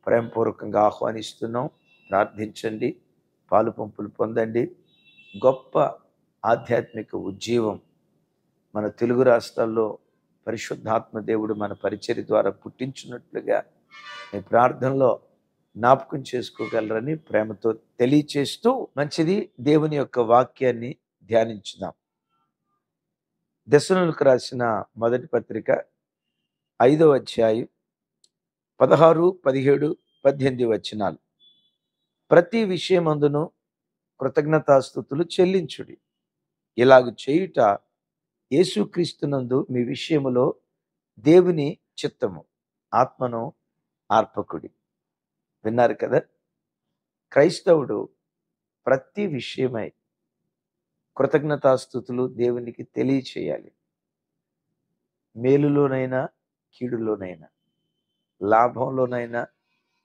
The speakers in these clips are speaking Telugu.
ప్రేమపూర్వకంగా ఆహ్వానిస్తున్నాం. ప్రార్థించండి, పాలు పంపులు పొందండి. గొప్ప ఆధ్యాత్మిక ఉజ్జీవం మన తెలుగు రాష్ట్రాల్లో పరిశుద్ధాత్మ దేవుడు మన పరిచర్య ద్వారా పుట్టించినట్లుగా మీ ప్రార్థనలో జ్ఞాపకం చేసుకోగలరని ప్రేమతో తెలియచేస్తూ మంచిది. దేవుని యొక్క వాక్యాన్ని ధ్యానించుదాం. దెస్సలోనికీయులకు రాసిన మొదటి పత్రిక 5వ అధ్యాయం 16, 17, 18 వచనాలు. ప్రతి విషయమందును కృతజ్ఞతాస్తుతులు చెల్లించుడి. ఇలాగ చేయుట యేసుక్రీస్తునందు మీ విషయములో దేవుని చిత్తము. ఆత్మను ఆర్పకుడి. విన్నారు కదా. క్రైస్తవుడు ప్రతి విషయమై కృతజ్ఞతాస్తుతులు దేవునికి తెలియచేయాలి. మేలులోనైనా కీడులోనైనా, లాభంలోనైనా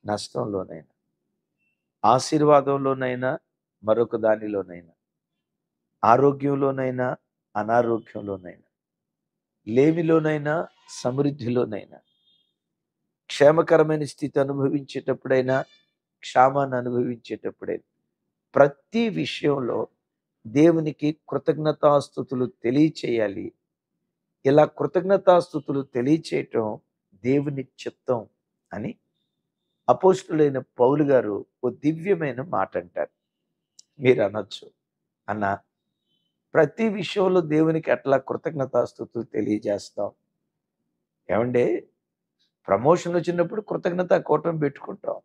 నష్టంలోనైనా, ఆశీర్వాదంలోనైనా మరొక దానిలోనైనా, ఆరోగ్యంలోనైనా అనారోగ్యంలోనైనా, లేమిలోనైనా సమృద్ధిలోనైనా, క్షేమకరమైన స్థితి అనుభవించేటప్పుడైనా క్షామాన్ని అనుభవించేటప్పుడైనా ప్రతి విషయంలో దేవునికి కృతజ్ఞతాస్తుతులు తెలియచేయాలి. ఇలా కృతజ్ఞతాస్తుతులు తెలియచేయటం దేవుని చిత్తం అని అపోస్తులైన పౌలు గారు ఓ దివ్యమైన మాట అంటారు. మీరు అనొచ్చు, అన్న ప్రతి విషయంలో దేవునికి ఎట్లా కృతజ్ఞతాస్తుతులు తెలియజేస్తాం? ఏమంటే ప్రమోషన్ వచ్చినప్పుడు కృతజ్ఞత కూటమి పెట్టుకుంటాం.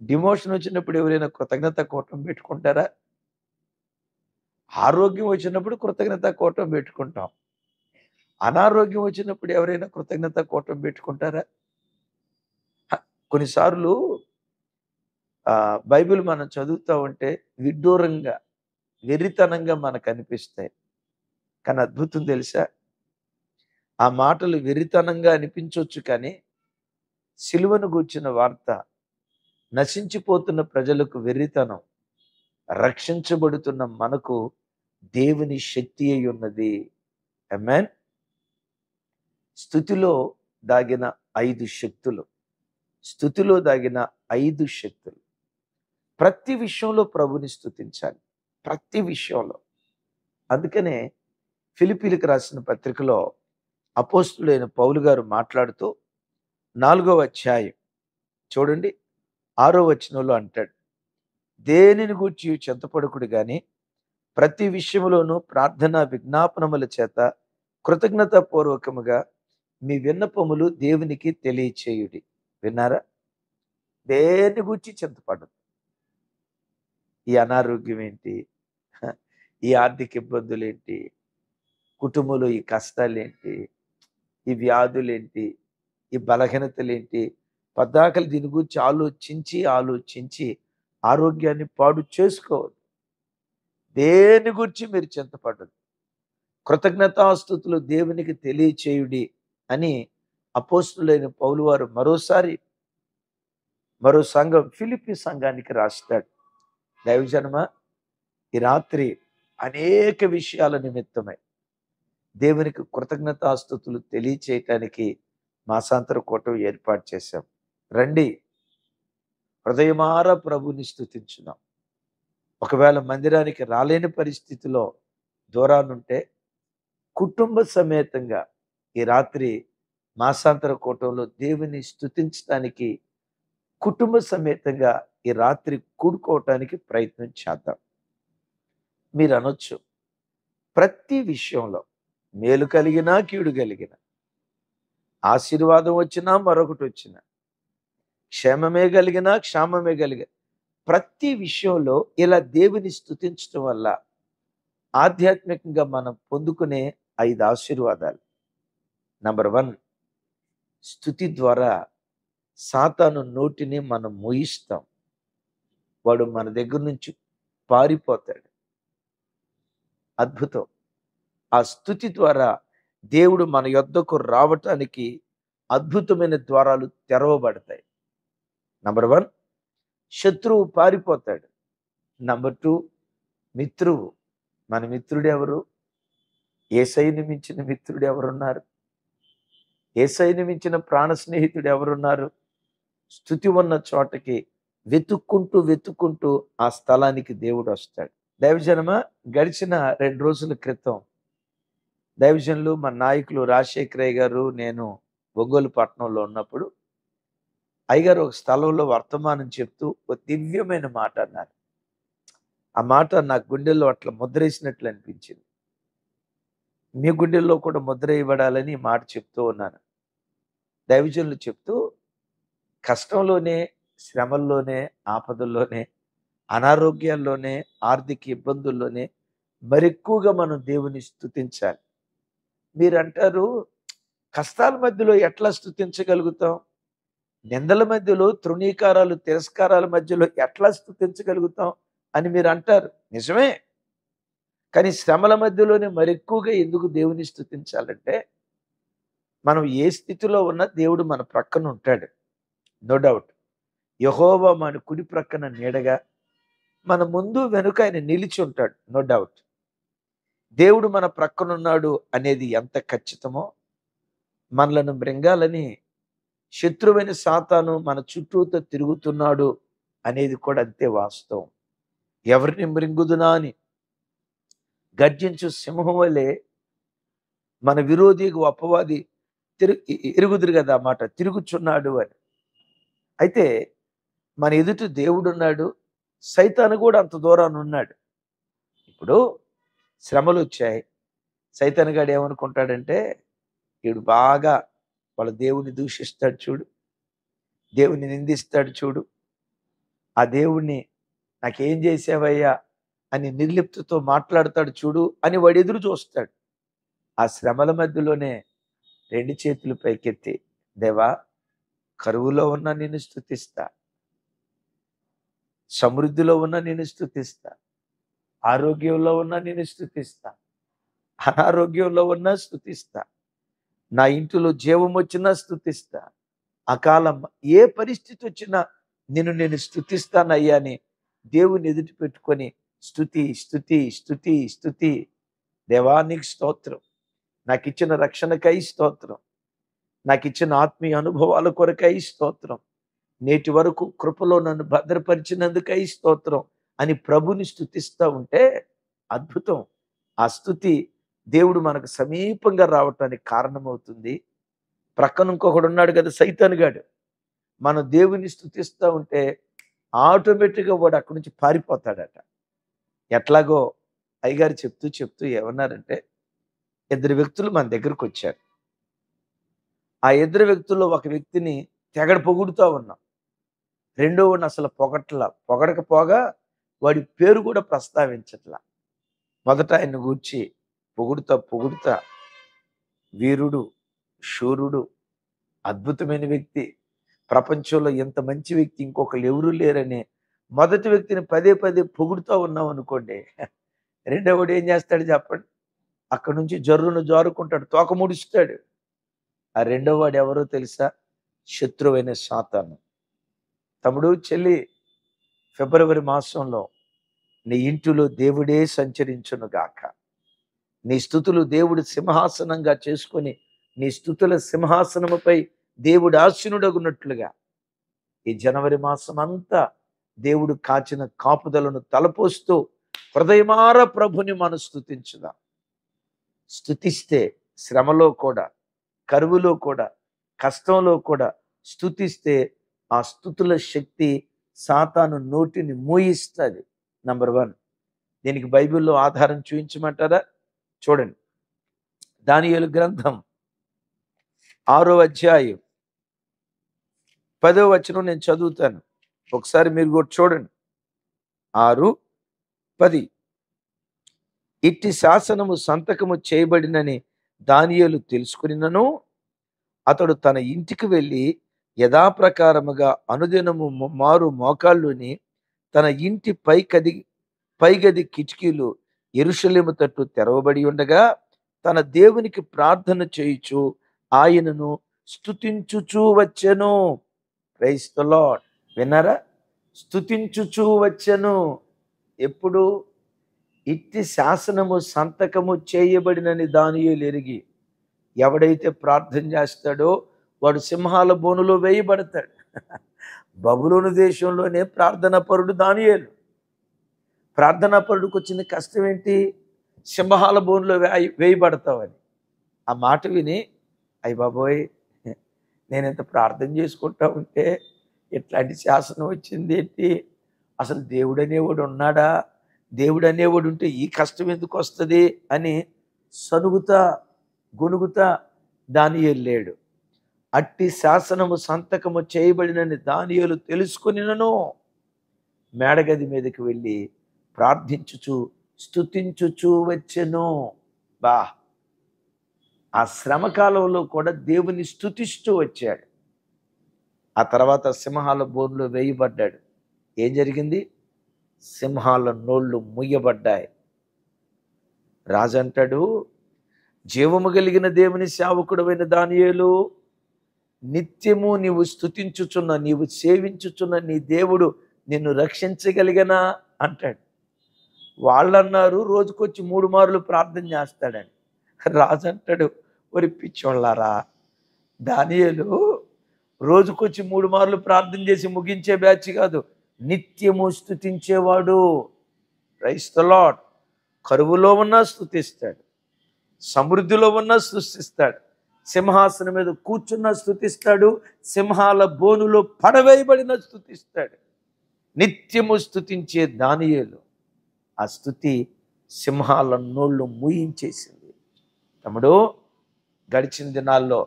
డిమోషన్ వచ్చినప్పుడు ఎవరైనా కృతజ్ఞత కూటమి పెట్టుకుంటారా? ఆరోగ్యం వచ్చినప్పుడు కృతజ్ఞత కూటమి పెట్టుకుంటాం. అనారోగ్యం వచ్చినప్పుడు ఎవరైనా కృతజ్ఞత కూటమి పెట్టుకుంటారా? కొన్నిసార్లు బైబిల్ మనం చదువుతూ ఉంటే విడ్డూరంగా, వెర్రితనంగా మనకు అనిపిస్తాయి. కానీ అద్భుతం తెలుసా, ఆ మాటలు వెర్రితనంగా అనిపించవచ్చు, కానీ సిలువను గూర్చిన వార్త నశించిపోతున్న ప్రజలకు వెర్రితనం, రక్షించబడుతున్న మనకు దేవుని శక్తి అయి ఉన్నది. ఆమేన్. స్తుతిలో దాగిన 5 శక్తులు, స్తుతిలో దాగిన 5 శక్తులు. ప్రతి విషయంలో ప్రభుని స్తుతించాలి, ప్రతి విషయంలో. అందుకనే ఫిలిప్పీలకు రాసిన పత్రికలో అపోస్తులైన పౌలు గారు మాట్లాడుతూ 4వ అధ్యాయం చూడండి 6వ వచనంలో అంటాడు, దేనిని గూర్చి చింతపడకుడు గాని ప్రతి విషయంలోనూ ప్రార్థన విజ్ఞాపనముల చేత కృతజ్ఞతాపూర్వకముగా మీ విన్నపములు దేవునికి తెలియచేయుడి. విన్నారా? దేని గూర్చి చింతపడదు. ఈ అనారోగ్యం ఏంటి, ఈ ఆర్థిక ఇబ్బందులు ఏంటి, కుటుంబంలో ఈ కష్టాలేంటి, ఈ వ్యాధులేంటి, ఈ బలహీనతలేంటి, పద్దాకలు దీని గురించి ఆలోచించి ఆరోగ్యాన్ని పాడు చేసుకోవద్దు. దేని గురించి మీరు చింతపడదు. కృతజ్ఞతాస్తుతులు దేవునికి తెలియచేయుడి అని అపోస్తులైన పౌలు వారు మరో సంఘం, ఫిలిప్పీ సంఘానికి రాస్తాడు. దైవజనమ, ఈ రాత్రి అనేక విషయాల నిమిత్తమై దేవునికి కృతజ్ఞతాస్తుతులు తెలియచేయటానికి మాసాంతర కూటం ఏర్పాటు చేశాం. రండి, హృదయమార ప్రభుని స్తుతించుదాం. ఒకవేళ మందిరానికి రాలేని పరిస్థితిలో దూరానుంటే కుటుంబ సమేతంగా ఈ రాత్రి మాసాంతర కూటంలో దేవుని స్తుతించడానికి కుటుంబ సమేతంగా ఈ రాత్రి కూడుకోవటానికి ప్రయత్నం చేద్దాం. మీరు అనొచ్చు, ప్రతి విషయంలో మేలు కలిగినా కీడు కలిగిన, ఆశీర్వాదం వచ్చినా మరొకటి వచ్చినా, క్షేమమే కలిగినా క్షామమే కలిగిన, ప్రతి విషయంలో ఇలా దేవుని స్తుతించడం వల్ల ఆధ్యాత్మికంగా మనం పొందుకునే 5 ఆశీర్వాదాలు. నంబర్ 1, స్తుతి ద్వారా సాతాను నోటిని మనం మోయిస్తాం. వాడు మన దగ్గర నుంచి పారిపోతాడు. అద్భుతం. ఆ స్తుతి ద్వారా దేవుడు మన యొద్దకు రావటానికి అద్భుతమైన ద్వారాలు తెరవబడతాయి. నంబర్ 1, శత్రువు పారిపోతాడు. నంబర్ 2, మిత్రువు. మన మిత్రుడు ఎవరు? యేసయ్యను మించిన మిత్రుడు ఎవరున్నారు? యేసయ్యను మించిన ప్రాణ స్నేహితుడు ఎవరున్నారు? స్తుతి ఉన్న చోటకి వెతుక్కుంటూ ఆ స్థలానికి దేవుడు వస్తాడు. దైవజనమా, గడిచిన 2 రోజుల క్రితం దైవజనులు మన నాయకులు రాజశేఖరయ్య గారు, నేను ఒంగోలు పట్టణంలో ఉన్నప్పుడు అయ్యగారు ఒక స్థలంలో వర్తమానం చెప్తూ ఒక దివ్యమైన మాట అన్నారు. ఆ మాట నా గుండెల్లో అట్లా ముద్రేసినట్లు అనిపించింది. మీ గుండెల్లో కూడా ముద్ర ఇవ్వడాలని ఈ మాట చెప్తూ ఉన్నాను. దైవజనులు చెప్తూ, కష్టంలోనే, శ్రమల్లోనే, ఆపదల్లోనే, అనారోగ్యాల్లోనే, ఆర్థిక ఇబ్బందుల్లోనే మరెక్కువగా మనం దేవుని స్తుతించాలి. మీరంటారు, కష్టాల మధ్యలో ఎట్లా స్తుతించగలుగుతాం? నిందల మధ్యలో, తృణీకారాలు, తిరస్కారాల మధ్యలో ఎట్లా స్తుతించగలుగుతాం అని మీరు అంటారు. నిజమే. కానీ శ్రమల మధ్యలోనే మరెక్కువగా ఎందుకు దేవుని స్తుతించాలంటే, మనం ఏ స్థితిలో ఉన్నా దేవుడు మన ప్రక్కన ఉంటాడు. No doubt. యెహోవా మన కుడి ప్రక్కన నీడగా, మన ముందు వెనుక ఆయన నిలిచి ఉంటాడు. No doubt. దేవుడు మన ప్రక్కన ఉన్నాడు అనేది ఎంత ఖచ్చితమో, మనలను మృంగాలని శత్రువైన సాతాను మన చుట్టూతో తిరుగుతున్నాడు అనేది కూడా అంతే వాస్తవం. ఎవరిని మృంగుదునా అని గర్జించు సింహం వలె మన విరోధికి అపవాది ఎరుగుదురు కదా ఆ మాట, తిరుగుచున్నాడు అని. అయితే మన ఎదుటి దేవుడున్నాడు, సైతాను కూడా అంత దూరాన ఉన్నాడు. ఇప్పుడు శ్రమలు వచ్చాయి, సైతాను గాడు ఏమనుకుంటాడంటే, వీడు బాగా వాళ్ళ దేవుణ్ణి దూషిస్తాడు చూడు, దేవుణ్ణి నిందిస్తాడు చూడు, ఆ దేవుణ్ణి నాకేం చేసావయ్యా అని నిర్లిప్తతో మాట్లాడతాడు చూడు అని వాడు ఎదురు చూస్తాడు. ఆ శ్రమల మధ్యలోనే 2 చేతులు పైకెత్తి, దేవా, కరువులో ఉన్న నిన్ను స్తుతిస్తా, సమృద్ధిలో ఉన్న నిన్ను స్తుతిస్తా, ఆరోగ్యంలో ఉన్న నిన్ను స్తుతిస్తా, అనారోగ్యంలో ఉన్నా స్తుతిస్తా, నా ఇంటిలో జీవం వచ్చినా స్తుతిస్తా, అకాలం ఏ పరిస్థితి వచ్చినా నేను స్తుతిస్తానయ్యా అని దేవుని ఎదుటి పెట్టుకొని స్తుతి స్తుతి స్తుతి స్తుతి. దేవా, నీకు స్తోత్రం, నాకు ఇచ్చిన రక్షణకై స్తోత్రం, నాకు ఇచ్చిన ఆత్మీయ అనుభవాల కొరకై స్తోత్రం, నేటి వరకు కృపలో నన్ను భద్రపరిచినందుకై స్తోత్రం అని ప్రభుని స్తుతిస్తూ ఉంటే అద్భుతం. ఆ స్తుతి దేవుడు మనకు సమీపంగా రావటానికి కారణమవుతుంది. ప్రక్కన ఇంకొకడు ఉన్నాడు కదా, సైతాను గాడు. మనం దేవుని స్తుతిస్తూ ఉంటే ఆటోమేటిక్గా వాడు అక్కడి నుంచి పారిపోతాడట. ఎట్లాగో అయ్యగారు చెప్తూ ఏమన్నారంటే, 2 వ్యక్తులు మన దగ్గరకు వచ్చారు. ఆ 2 వ్యక్తుల్లో ఒక వ్యక్తిని తెగడ పొగుడుతూ ఉన్నాం, రెండో వాడిని అసలు పొగడకపోగా వాడి పేరు కూడా ప్రస్తావించట్లా. మొదట ఆయన్ని గూర్చి పొగుడుతా వీరుడు, శూరుడు, అద్భుతమైన వ్యక్తి, ప్రపంచంలో ఎంత మంచి వ్యక్తి ఇంకొకరు ఎవరూ లేరని మొదటి వ్యక్తిని పదే పొగుడుతూ ఉన్నాం అనుకోండి, రెండో వాడు ఏం చేస్తాడు చెప్పండి? అక్కడి నుంచి జర్రును జారుకుంటాడు, తోక ముడుస్తాడు. ఆ రెండో వాడు ఎవరో తెలుసా? శత్రువైన సాతాను. తమ్ముడు, చెల్లి, ఫిబ్రవరి మాసంలో నీ ఇంటిలో దేవుడే సంచరించును గాక. నీ స్తుతులు దేవుడు సింహాసనంగా చేసుకొని నీ స్తుతుల సింహాసనముపై దేవుడు ఆసీనుడగున్నట్లుగా ఈ జనవరి మాసం అంతా దేవుడు కాచిన కాపుదలను తలపోస్తూ హృదయమార ప్రభుని మనం స్తుతించుదాం. స్తుతిస్తే శ్రమలో కూడా, కరువులో కూడా, కష్టంలో కూడా స్తుతిస్తే ఆ స్తుతుల శక్తి సాతాను నోటిని మూయిస్తుంది. నంబర్ 1. దీనికి బైబిల్లో ఆధారం చూపించమంటారా? చూడండి, దానియేలు గ్రంథం 6వ అధ్యాయం 10వ వచనం నేను చదువుతాను, ఒకసారి మీరు కూడా చూడండి. 6:10. ఇట్టి శాసనము సంతకము చేయబడినని దానియేలు తెలుసుకునినను అతడు తన ఇంటికి వెళ్ళి యథాప్రకారముగా అనుదినము మారు మోకాళ్ళుని తన ఇంటి పైగది కిటికీలు యెరూషలేము తట్టు తెరవబడి ఉండగా తన దేవునికి ప్రార్థన చేయుచు ఆయనను స్తుతించుచూ వచ్చెను. Praise the lord. విన్నారా? స్తుతించుచూ వచ్చెను. ఎప్పుడు? ఇట్టి శాసనము సంతకము చేయబడినని దానియేలు ఎరిగి. ఎవడైతే ప్రార్థన చేస్తాడో వాడు సింహాల బోనులో వేయబడతాడు. బబులోను దేశంలోనే ప్రార్థనాపరుడు దానియేలు. ప్రార్థనాపరుడికి వచ్చిన కష్టం ఏంటి? సింహాల బోన్లో వేయబడతావని. ఆ మాట విని, అయ్య బాబోయ్, నేను ఇంత ప్రార్థన చేసుకుంటా ఉంటే ఇట్లాంటి శాసనం వచ్చింది ఏంటి? అసలు దేవుడు అనేవాడు ఉన్నాడా? దేవుడు అనేవాడు ఉంటే ఈ కష్టం ఎందుకు వస్తుంది అని సనుగుతా గొనుగుతా దానియేలు లేడు. అట్టి శాసనము సంతకము చేయబడినని దానియేలు తెలుసుకునినను మేడగది మీదకి వెళ్ళి ప్రార్థించుచు స్తుతించుచు వచ్చెను. బా, ఆ శ్రమకాలంలో కూడా దేవుని స్తుతిస్తూ వచ్చాడు. ఆ తర్వాత సింహాల బోన్లో వేయబడ్డాడు. ఏం జరిగింది? సింహాల నోళ్ళు ముయ్యబడ్డాయి. రాజు అంటాడు, జీవము కలిగిన దేవుని సేవకుడైన దానియేలు, నిత్యము నీవు స్తుతించుచున్న, నీవు సేవించుచున్న నీ దేవుడు నిన్ను రక్షించగలిగనా అంటాడు. వాళ్ళన్నారు రోజుకొచ్చి 3 మార్లు ప్రార్థన చేస్తాడని. రాజు అంటాడు, ఒరి పిచ్చోళ్ళారా, దానియేలు రోజుకొచ్చి 3 మార్లు ప్రార్థన చేసి ముగించే బ్యాచ్ కాదు, నిత్యము స్తుతించేవాడు. Praise the lord. కరువులో ఉన్నా స్తుతిస్తాడు, సమృద్ధిలో ఉన్నా స్తుతిస్తాడు, సింహాసనం మీద కూర్చున్న స్తుతిస్తాడు, సింహాల బోనులో పడవేయబడిన స్తుతిస్తాడు. నిత్యము స్తుతించే దానియేలు ఆ స్తుతి సింహాల నోళ్ళు మూయించేసింది. తమ్ముడు, గడిచిన దినాల్లో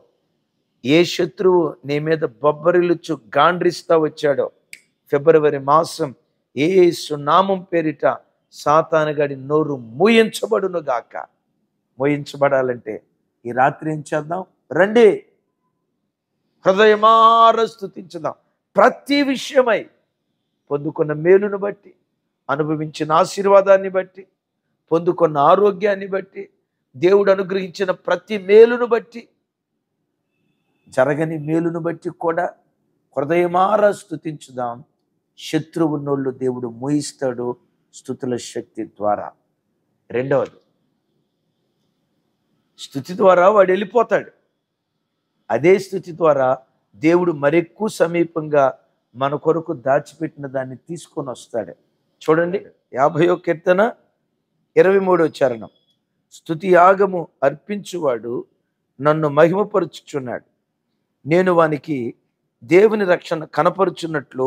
ఏ శత్రువు నీ మీద బొబ్బరిలుచు గాండ్రిస్తా వచ్చాడో, ఫిబ్రవరి మాసం యేసు నామం పేరిట సాతానుగాడి నోరు మూయించబడును గాక. మూయించబడాలంటే ఈ రాత్రి ఏం చేద్దాం? రండి, హృదయమార స్తుతించుదాం. ప్రతి విషయమై పొందుకున్న మేలును బట్టి, అనుభవించిన ఆశీర్వాదాన్ని బట్టి, పొందుకున్న ఆరోగ్యాన్ని బట్టి, దేవుడు అనుగ్రహించిన ప్రతి మేలును బట్టి, జరగని మేలును బట్టి కూడా హృదయమార స్తుతించుదాం. శత్రువు నోళ్ళు దేవుడు మూయిస్తాడు స్తుతుల శక్తి ద్వారా. రెండవది, స్తుతి ద్వారా వాడు వెళ్ళిపోతాడు. అదే స్థుతి ద్వారా దేవుడు మరెక్కువ సమీపంగా మన కొరకు దాచిపెట్టిన దాన్ని తీసుకొని వస్తాడు. చూడండి, 50వ కీర్తన 23వ చరణం. స్తుతి యాగము అర్పించువాడు నన్ను మహిమపరుచుచున్నాడు. నేను వానికి దేవుని రక్షణ కనపరుచున్నట్లు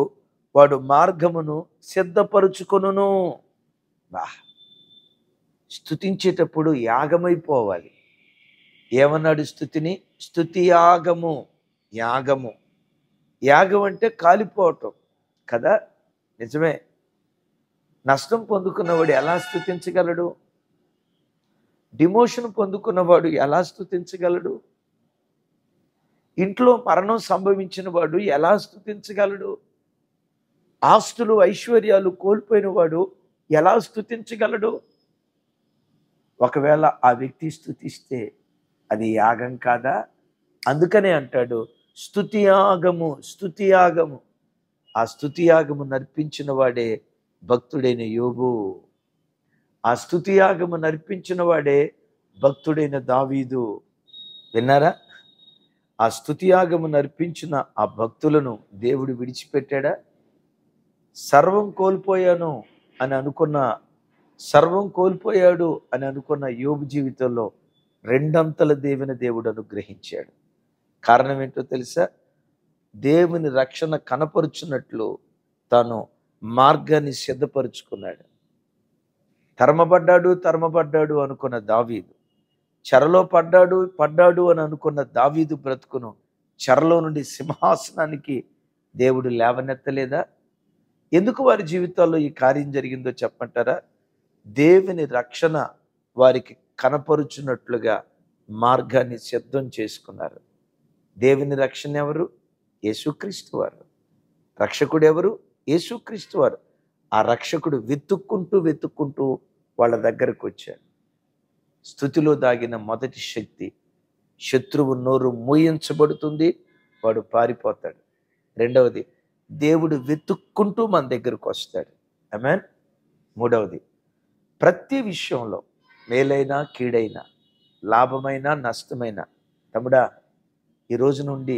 వాడు మార్గమును సిద్ధపరుచుకొనును. బా, స్తుతించేటప్పుడు యాగమైపోవాలి. ఏమన్నాడు స్తుతిని? స్తుతి యాగము. యాగము, యాగం అంటే కాలిపోవటం కదా, నిజమే. నష్టం పొందుకున్నవాడు ఎలా స్తుతించగలడు? డిమోషన్ పొందుకున్నవాడు ఎలా స్తుతించగలడు? ఇంట్లో మరణం సంభవించిన వాడు ఎలా స్తుతించగలడు? ఆస్తులు ఐశ్వర్యాలు కోల్పోయిన వాడు ఎలా స్తుతించగలడు? ఒకవేళ ఆ వ్యక్తి స్తుతిస్తే అది యాగం కాదా? అందుకనే అంటాడు స్తుతి యాగము, స్తుతి యాగము. ఆ స్తుతి యాగము నర్పించిన వాడే భక్తుడైన యోబు. ఆ స్తుతి యాగము నర్పించిన వాడే భక్తుడైన దావీదు. విన్నారా? ఆ స్తుతి యాగము నర్పించిన ఆ భక్తులను దేవుడు విడిచిపెట్టాడా? సర్వం కోల్పోయాను అని అనుకున్న, సర్వం కోల్పోయాడు అని అనుకున్న యోబు జీవితంలో 2 అంతల దేవుడు అనుగ్రహించాడు. కారణం ఏంటో తెలుసా? దేవుని రక్షణ కనపరుచున్నట్లు తాను మార్గాన్ని సిద్ధపరుచుకున్నాడు. తరమబడ్డాడు అనుకున్న దావీదు, చెరలో పడ్డాడు అని అనుకున్న దావీదు బ్రతుకును చెరలో నుండి సింహాసనానికి దేవుడు లేవనెత్తలేదా? ఎందుకు వారి జీవితాల్లో ఈ కార్యం జరిగిందో చెప్పంటారా? దేవుని రక్షణ వారికి కనపరుచున్నట్లుగా మార్గాన్ని సిద్ధం చేసుకున్నారు. దేవుని రక్షణ ఎవరు? యేసుక్రీస్తు వారు. రక్షకుడు ఎవరు? యేసుక్రీస్తు వారు. ఆ రక్షకుడు వెతుక్కుంటూ వాళ్ళ దగ్గరకు వచ్చాడు. స్తుతిలో దాగిన మొదటి శక్తి, శత్రువు నోరు మూయించబడుతుంది, వాడు పారిపోతాడు. రెండవది, దేవుడు వెతుక్కుంటూ మన దగ్గరకు వస్తాడు. ఆమేన్. మూడవది, ప్రతి విషయంలో మేలైనా కీడైనా, లాభమైనా నష్టమైనా, తమ్ముడా, ఈ రోజు నుండి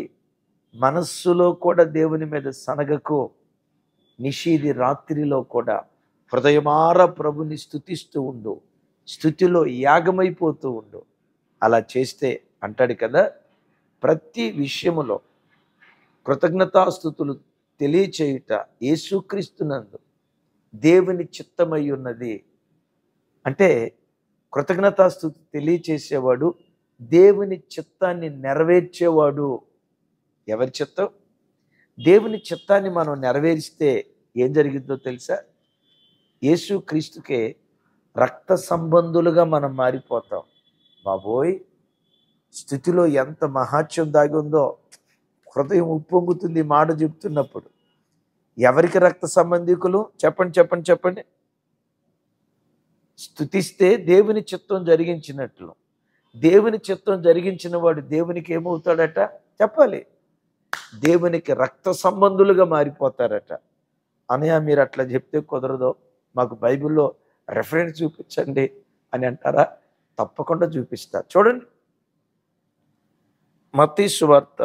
మనస్సులో కూడా దేవుని మీద సనగకు. నిషీది రాత్రిలో కూడా హృదయమార ప్రభుని స్తుతిస్తూ ఉండు. స్తుతిలో యాగమైపోతూ ఉండు. అలా చేస్తే అంటాడు కదా, ప్రతి విషయములో కృతజ్ఞతాస్తుతులు తెలియచేయుట యేసుక్రీస్తునందు దేవుని చిత్తమై ఉన్నది. అంటే కృతజ్ఞతాస్తుతి తెలియచేసేవాడు దేవుని చిత్తాన్ని నెరవేర్చేవాడు. ఎవరి చిత్తం? దేవుని చిత్తాన్ని మనం నెరవేరిస్తే ఏం జరిగిందో తెలుసా? యేసుక్రీస్తుకే రక్త సంబంధులుగా మనం మారిపోతాం. బాబోయ్, స్థితిలో ఎంత మహాత్యం దాగి ఉందో హృదయం ఉప్పొంగుతుంది ఈ మాట చెప్తున్నప్పుడు. ఎవరికి రక్త సంబంధికులు? చెప్పండి చెప్పండి చెప్పండి. స్తుతిస్తే దేవుని చిత్తం జరిగించినట్లు. దేవుని చిత్తం జరిగించిన వాడు దేవునికి ఏమవుతాడట? చెప్పాలి. దేవునికి రక్త సంబంధులుగా మారిపోతారట. అనయ్య మీరు అట్లా చెప్తే కుదరదు, మాకు బైబిల్లో రెఫరెన్స్ చూపించండి అని అంటారా? తప్పకుండా చూపిస్తా. చూడండి, మత్తయి సువార్త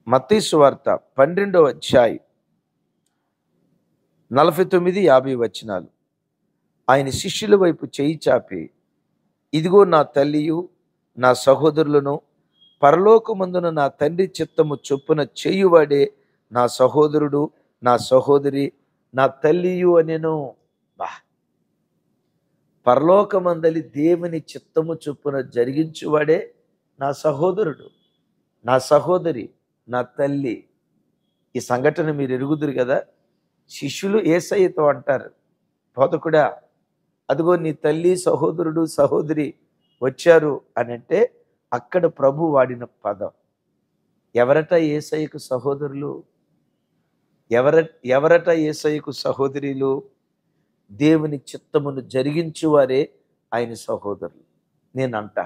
12వ అధ్యాయం 49-50 వచనాలు. ఆయన శిష్యుల వైపు చేయి చాపి, ఇదిగో నా తల్లియు నా సహోదరులను, పరలోకమందున నా తండ్రి చిత్తము చొప్పున చేయువాడే నా సహోదరుడు, నా సహోదరి, నా తల్లియు అనెను. పరలోకమందలి దేవుని చిత్తము చొప్పున జరిగించువాడే నా సహోదరుడు, నా సహోదరి, నా తల్లి. ఈ సంఘటన మీరు ఎరుగుదురు కదా. శిష్యులు యేసయ్యతో అంటారు, బోధకుడా అదిగో నీ తల్లి, సహోదరుడు, సహోదరి వచ్చారు అని అంటే అక్కడ ప్రభు వాడిన పదం. ఎవరట యేసయ్యకు సహోదరులు? ఎవరట యేసయ్యకు సహోదరులు? దేవుని చిత్తమును జరిగించువారే ఆయన సహోదరులు. నేనంట,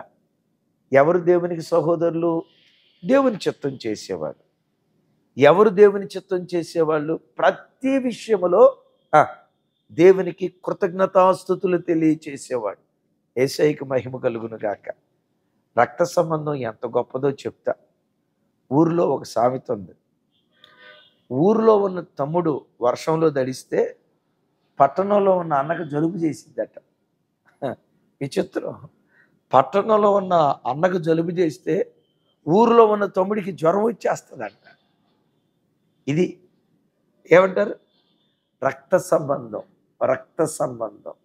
ఎవరు దేవునికి సహోదరులు? దేవుని చిత్తం చేసేవాడు. ఎవరు దేవుని చిత్తం చేసేవాళ్ళు? ప్రతి విషయములో దేవునికి కృతజ్ఞతాస్తుతులు తెలియచేసేవాడు. యేసయ్యకు మహిమ కలుగును గాక. రక్త సంబంధం ఎంత గొప్పదో చెప్తా. ఊరిలో ఒక సామెత ఉంది. ఊరిలో ఉన్న తమ్ముడు వర్షంలో దడిస్తే పట్టణంలో ఉన్న అన్నకు జలుబు చేసిద్దట. విచిత్రం. పట్టణంలో ఉన్న అన్నకు జలుబు చేస్తే ఊరిలో ఉన్న తమ్ముడికి జ్వరం వచ్చేస్తుందంట. ఇది ఏమంటారు? రక్త సంబంధం. రక్త సంబంధం.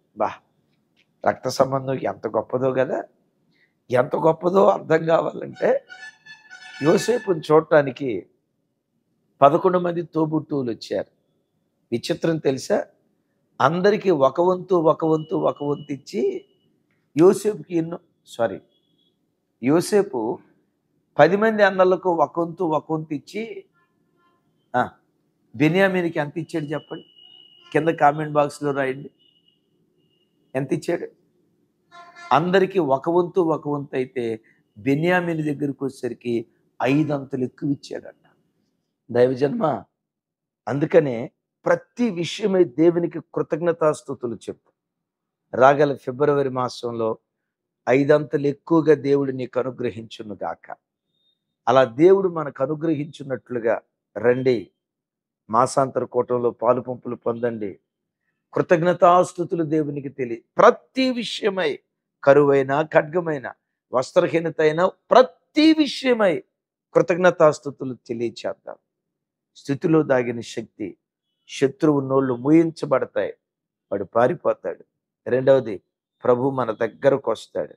రక్త సంబంధం ఎంత గొప్పదో కదా. ఎంత గొప్పదో అర్థం కావాలంటే యోసేపుని చూడటానికి 11 మంది తోబుట్టువులు వచ్చారు. విచిత్రం తెలుసా? అందరికీ ఒక వంతు ఇచ్చి యోసేపుకి యోసేపు 10 మంది అన్నలకు ఒక వంతు ఇచ్చి బెన్యామీనికి ఎంత ఇచ్చాడు చెప్పండి? కింద కామెంట్ బాక్స్లో రాయండి. ఎంత ఇచ్చాడు? అందరికీ ఒక వంతు అయితే బెన్యామీని దగ్గరికి వచ్చేసరికి 5 అంతలు ఎక్కువ ఇచ్చాడట. దైవజన్మ. అందుకనే ప్రతి విషయమై దేవునికి కృతజ్ఞతాస్తుతులు చెప్పు. రాగల ఫిబ్రవరి మాసంలో 5 అంతలు ఎక్కువగా దేవుడు నీకు అనుగ్రహించును గాక. అలా దేవుడు మనకు అనుగ్రహించున్నట్లుగా రండి, మాసాంతర కూటంలో పాలు పంపులు పొందండి. కృతజ్ఞతాస్తుతులు దేవునికి ప్రతి విషయమై, కరువైన, ఖడ్గమైన, వస్త్రహీనత అయినా ప్రతి విషయమై కృతజ్ఞతాస్తుతులు తెలియచేద్దాం. స్థితిలో దాగిన శక్తి, శత్రువు నోళ్ళు మూయించబడతాయి, వాడు పారిపోతాడు. రెండవది, ప్రభు మన దగ్గరకు వస్తాడు.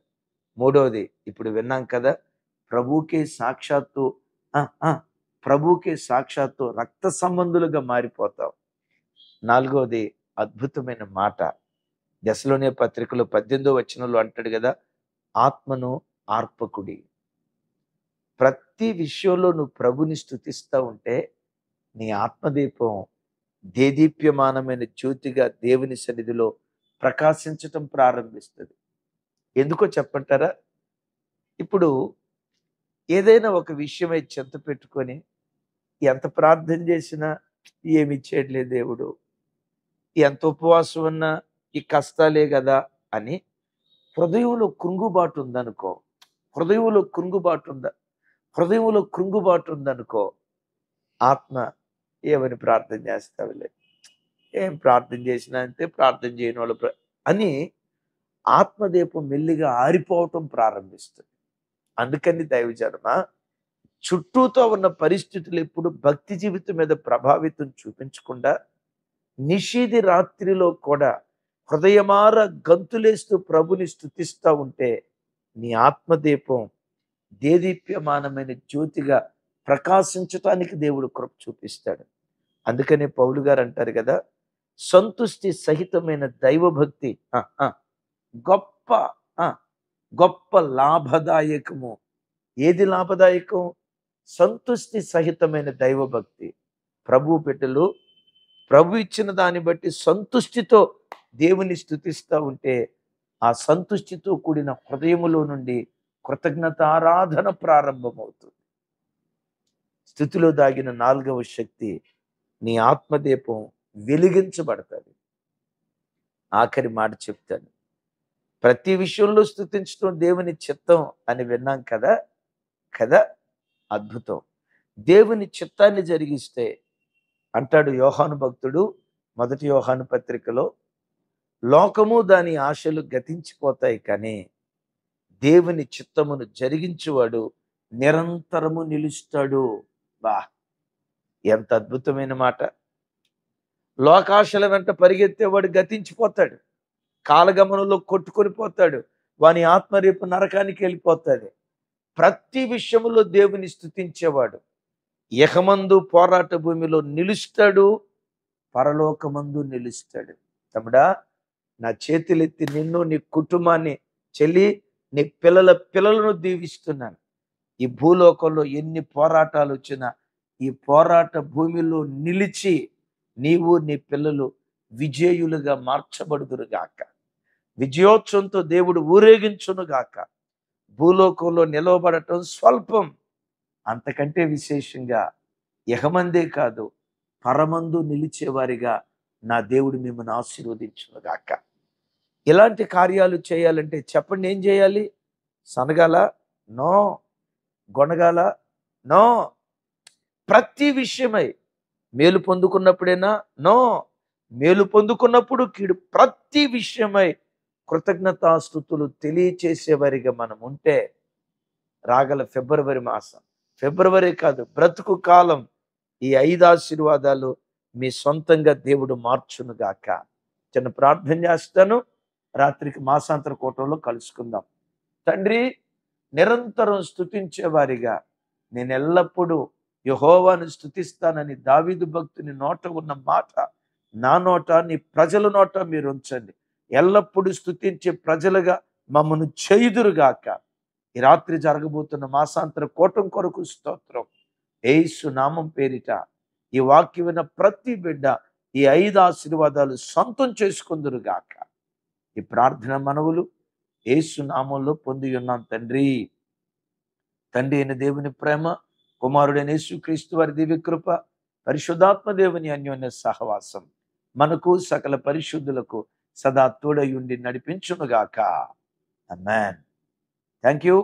మూడవది, ఇప్పుడు విన్నాం కదా, ప్రభుకే సాక్షాత్తు రక్త సంబంధులుగా మారిపోతాం. నాలుగవది, అద్భుతమైన మాట. దశలోనే పత్రికలో 18వ వచనంలో అంటాడు కదా, ఆత్మను ఆర్పకుడి. ప్రతి విషయంలో నువ్వు ప్రభుని స్తుతిస్తూ ఉంటే నీ ఆత్మదీపం దేదీప్యమానమైన జ్యోతిగా దేవుని సన్నిధిలో ప్రకాశించటం ప్రారంభిస్తుంది. ఎందుకో చెప్పంటారా? ఇప్పుడు ఏదైనా ఒక విషయమై చింత పెట్టుకొని ఎంత ప్రార్థన చేసినా ఏమి ఇచ్చేయట్లేదు దేవుడు, ఎంత ఉపవాసం ఉన్నా ఈ కష్టాలే కదా అని హృదయంలో కృంగుబాటు ఉందనుకో. హృదయంలో కృంగుబాటు ఉందా? హృదయంలో కృంగుబాటు ఉందనుకో, ఆత్మ ఏమని ప్రార్థన చేస్తావులే, ఏం ప్రార్థన చేసినా అంతే, ప్రార్థన చేయని వాళ్ళు అని ఆత్మదీపం మెల్లిగా ఆరిపోవటం ప్రారంభిస్తుంది. అందుకని దైవజనమ, చుట్టూతో ఉన్న పరిస్థితులు ఎప్పుడు భక్తి జీవితం మీద ప్రభావితం చూపించకుండా నిషీది రాత్రిలో కూడా హృదయమార గంతులేస్తూ ప్రభుని స్తుతిస్తూ ఉంటే నీ ఆత్మదీపం దేదీప్యమానమైన జ్యోతిగా ప్రకాశించటానికి దేవుడు కృప చూపిస్తాడు. అందుకనే పౌలు గారు అంటారు కదా, సంతుష్టి సహితమైన దైవభక్తి గొప్ప గొప్ప లాభదాయకము. ఏది లాభదాయకం? సంతుష్టి సహితమైన దైవభక్తి. ప్రభు బిడ్డలు ప్రభు ఇచ్చిన దాన్ని బట్టి సంతుష్టితో దేవుని స్తుతిస్తూ ఉంటే ఆ సంతుష్టితో కూడిన హృదయములో నుండి కృతజ్ఞత ఆరాధన ప్రారంభమవుతుంది. స్థుతిలో దాగిన 4వ శక్తి, నీ ఆత్మదీపం వెలిగించబడతాది. ఆఖరి మాట చెప్తాను, ప్రతి విషయంలో స్తుతించడం దేవుని చిత్తం అని విన్నాం కదా కదా అద్భుతం. దేవుని చిత్తాన్ని జరిగిస్తే అంటాడు యోహాను భక్తుడు 1 యోహాను పత్రికలో, లోకము దాని ఆశలు గతించిపోతాయి, కానీ దేవుని చిత్తమును జరిగించువాడు నిరంతరము నిలుస్తాడు. బా, ఎంత అద్భుతమైన మాట. లోకాశల వెంట పరిగెత్తేవాడు గతించిపోతాడు, కాలగమనంలో కొట్టుకొని పోతాడు, వాని ఆత్మ రేపు నరకానికి వెళ్ళిపోతాడు. ప్రతి విషయములో దేవుని స్తుతించేవాడు యహమందు పోరాట భూమిలో నిలుస్తాడు, పరలోకమందు నిలుస్తాడు. తమ్ముడా, నా చేతులెత్తి నిన్ను, నీ కుటుంబాన్ని, చెల్లి, నీ పిల్లల పిల్లలను దీవిస్తున్నాను. ఈ భూలోకంలో ఎన్ని పోరాటాలు వచ్చినా ఈ పోరాట భూమిలో నిలిచి నీవు, నీ పిల్లలు విజయులుగా మార్చబడుదురుగాక. విజయోత్సవంతో దేవుడు ఊరేగించునుగాక. భూలోకంలో నిలవబడటం స్వల్పం, అంతకంటే విశేషంగా యహమందే కాదు పరమందు నిలిచేవారిగా నా దేవుడు మిమ్మల్ని ఆశీర్వదించునుగాక. ఇలాంటి కార్యాలు చేయాలంటే చెప్పండి, ఏం చేయాలి? సనగాల? నో. గొనగాల? నో. ప్రతి విషయమై మేలు పొందుకున్నప్పుడేనా? నో. మేలు పొందుకున్నప్పుడు కీడు, ప్రతి విషయమై కృతజ్ఞతాస్తుతులు తెలియచేసేవారిగా మనం ఉంటే రాగల ఫిబ్రవరి మాసం, ఫిబ్రవరి కాదు బ్రతుకు కాలం, ఈ 5 ఆశీర్వాదాలు మీ సొంతంగా దేవుడు మార్చునుగాక. చిన్న ప్రార్థన చేస్తాను, రాత్రికి మాసాంతర కూటంలో కలుసుకుందాం. తండ్రి, నిరంతరం స్తుతించేవారిగా నేను ఎల్లప్పుడూ యెహోవాను స్తుతిస్తానని దావీదు భక్తుని నోట ఉన్న మాట నా నోట, నీ ప్రజల నోట మీరు ఉంచండి. ఎల్లప్పుడూ స్తుతించే ప్రజలుగా మమ్మను చేయుదురుగాక. ఈ రాత్రి జరగబోతున్న మాసాంతర కూటం కొరకు స్తోత్రం. యేసు నామం పేరిట ఈ వాక్యం విన్న ప్రతి బిడ్డ ఈ 5 ఆశీర్వాదాలు సొంతం చేసుకుందురుగాక. ఈ ప్రార్థన మనవులు యేసు నామంలో పొంది ఉన్నాం తండ్రి. తండ్రి అయిన దేవుని ప్రేమ, కుమారుడైన యేసుక్రీస్తు వారి దివ్య కృప, పరిశుద్ధాత్మ దేవుని అన్యోన్య సహవాసం మనకు సకల పరిశుద్ధులకు సదా తోడయుండి నడిపించునుగాక. ఆమేన్. Thank you.